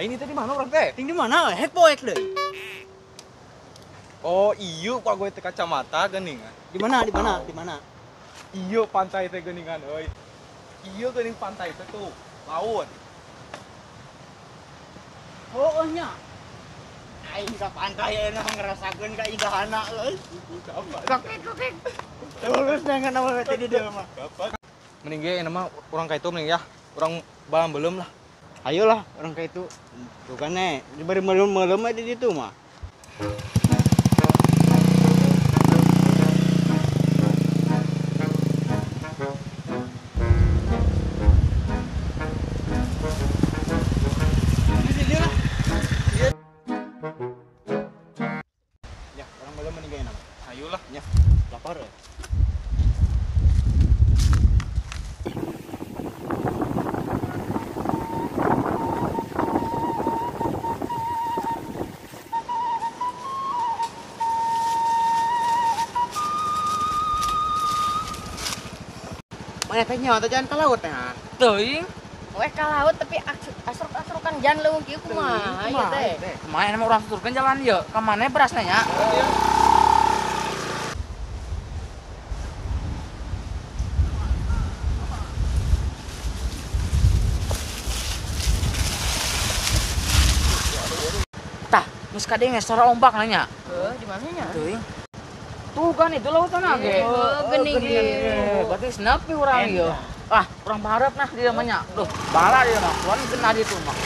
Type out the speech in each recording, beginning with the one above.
ini tadi mana orang teh? Ting di mana? Hek poek deh. Oh, iyo pak gue teh kacamata geuningan. Di mana? Di mana? Di mana? Iyo pantai teh geuningan euy. Iyo geuning pantai teh tuh, laut. Oh, nya. Aing ka pantai enak ngerasakeun ka indahana euy. Kokek. Terus jangan nama tadi dia mah. Mending ge mah urang ka itu mending ya. Urang balam belum lah. Ayolah orang kayak itu. Tuh kan diberi melem di situ mah. Ya, orang belum meninggalin apa? Ayolah. Ya, lapar ya. Mana teh nyawa jangan ke laut ya. Teuing, Weh ka laut tapi asruk-asrukan jan leuweung kieu kumaha ieu teh. kumaha mah urang tuturkeun jalan ieu. Ka maneh berasna nya? Tah, geus ka dieu sora ombak nanya. Di mana nya? Teuing. Tuh kan itu lautan ge. Geuning ieu. Berarti senepi urang ieu. Ah, urang berharap nah dia mah nya. Duh, bala dia mah. Kuan geuna di tu mah.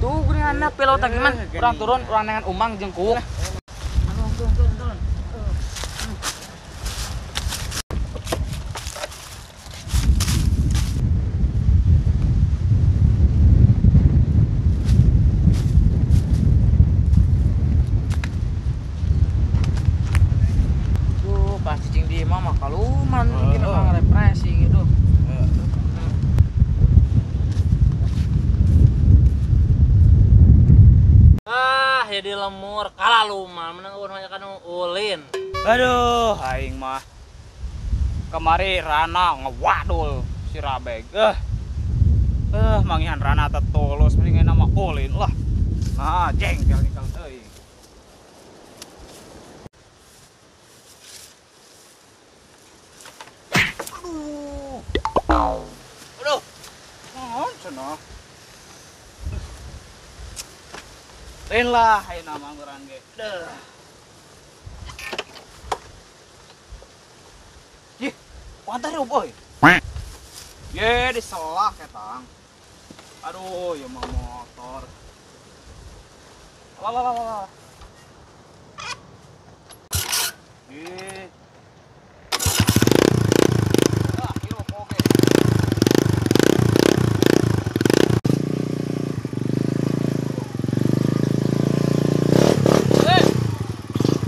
Tuh geuning anak pilau teh gimana? Urang turun, urang nengan umang jeung kuuk. Turun. Pas cicing di mah kaluman mungkin memang represi gitu. Jadi lemur kalaluman menang urang kan ulin. Aduh, aing mah kemari Rana ngewadul si Rabeg. Mangihan Rana teh tulus mending nama ulin lah. Nah, jengkel teuing. Aduh. Naon cenah? Lain lah, ayo nama ngeuran ge. Ih, kuantar ya boy. Ye, diselah ketang. Aduh, ya mah motor. Lah. Ih. Hirup oge.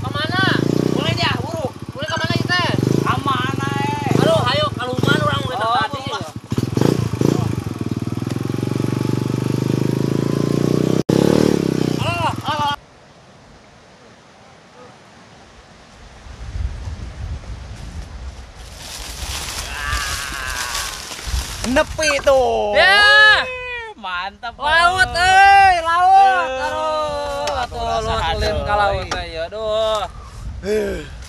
Kemana? Boleh dia, buru. Boleh kemana kita? Amana Aduh, ayo kaluman orang udah tadi. nepi tuh. Ya, Mantap. laut Bos. laut. Aduh, atuh ulin ka laut teh ya. Aduh.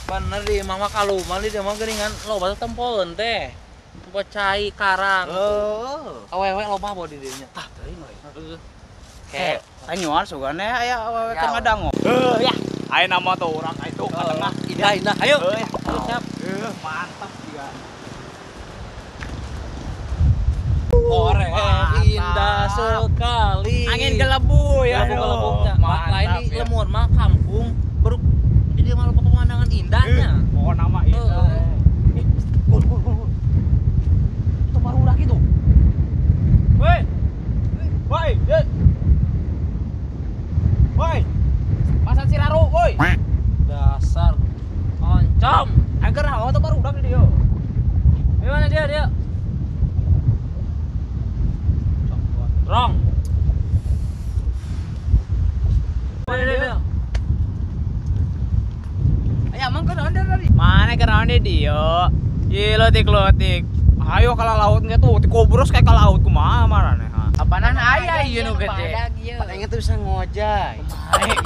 Bener di mama kaluman di dia mah geuningan loba tempoleun teh. Tempo cai karang. Oh. Awewe loba bawa di dieu nya. Tah, teuing we. Tanyuan sugane aya awewe Ya. keur ngadango. Ya. Aya nama tuh urang itu ka tengah. Indah. Ayo. Ya. Siap. Mantap dia. Ore indah sekali. Angin gelebu ya. Gelebung-gelebungnya. Mantap, Lain di ya. lemur mah kampung baru di dia malah pemandangan indahnya. Oh nama itu. Gol. Itu baru udah gitu. Woi. Woi, Woi. Masa Ciraru, woi. Dasar oncom. Agar hawa tuh baru udah dia. Gimana dia? Rong. Dia. emang kan ada tadi. Mana kena dia? Lotik. Ayo kalau laut nggak tuh, tikobros kayak ke laut kumaha marane ha. Apaanan aya ieu nu gede. Paling itu bisa ngojay.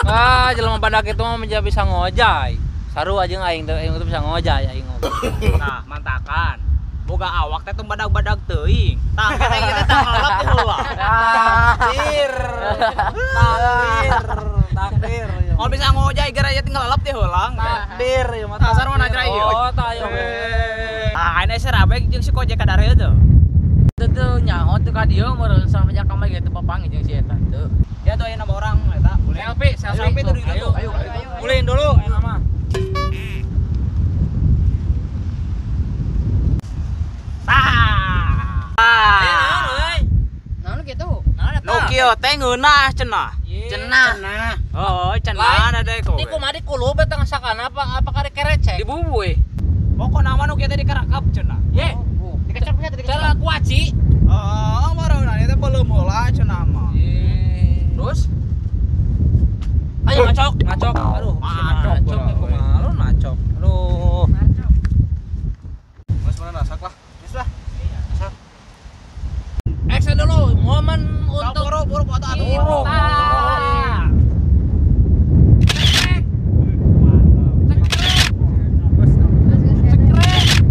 Ah, jelema badak itu mah menjadi bisa ngojay. Saru aja aing teh itu bisa ngojay aing. Nah, mantakan. Boga awak teh tuh badag-badag teuing. Tang teh kita tang lelep teh heula. Takdir. Mau bisa ngojay gara ya tinggal lelep teh heula. Takdir ya mah. Dasar mana geura ieu? Oh, tah ayo. Ah, ini serabek jeung si Kojek kadare teu. Teu teu nyaho teu ka dieu meureun samanya ka mah gitu papangi jeung si eta teu. Ya tuh aya nama orang eta. Selfie tuh dulu. Ayo. Mulin dulu yang mah. Naon gitu? Nu kieu teh ngeunah cenah. Cenah. Oh, cenah ada kok. Di kumaha dikulub eta sakana apa karek kerecek. Dibubui. Pokokna mah nu kieu teh dikarakap cenah. Ye. Dikecap tadi Cara kuaci. Oh, marauna ieu teh belum heula cenah mah. Terus ayo ngacok. Aduh, ngacok kumaha lu ngacok. Aduh. Mas mana nasak lah. Geus lah. Action dulu, momen untuk Buru foto atuh. Buru.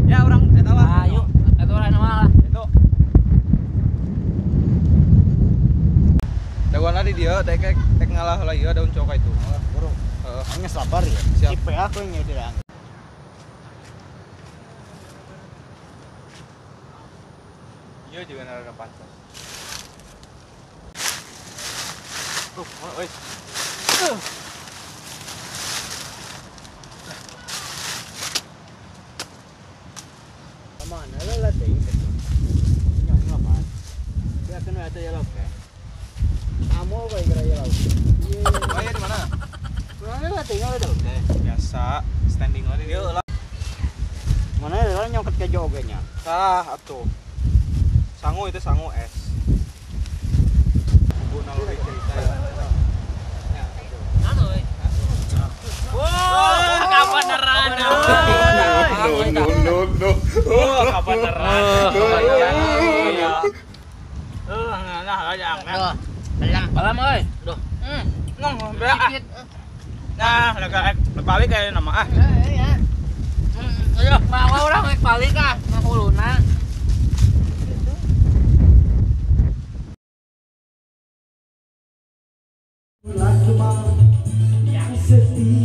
Ya orang eta mah. Ayo, eta orang mah. Itu. Daguana di dia tek ngalah lah ieu daun coka itu. Buru. Heeh. Hanya sabar ya. Siap. Si PA aku yang udah. Ieu juga nara pantas. Wes. Mana lah teh. Yang ngapa? Dia kena ada ya lauk. Amo kau kira ya lauk. Oh iya di mana? Mana lah tinggal ada. Biasa standing lah di dia lah. Mana lah nyongket ke jogenya. Tah atuh. Sangu itu sangu es. Guna lu cerita ya. Wah, kapaneran. No. Wah, kapaneran. Nah, ajang. Balam euy. Duh. Ngong beak. Nah, balik kayak nama ah. Ayo, bawa urang rek balik ah, ngahuluna. Yang setia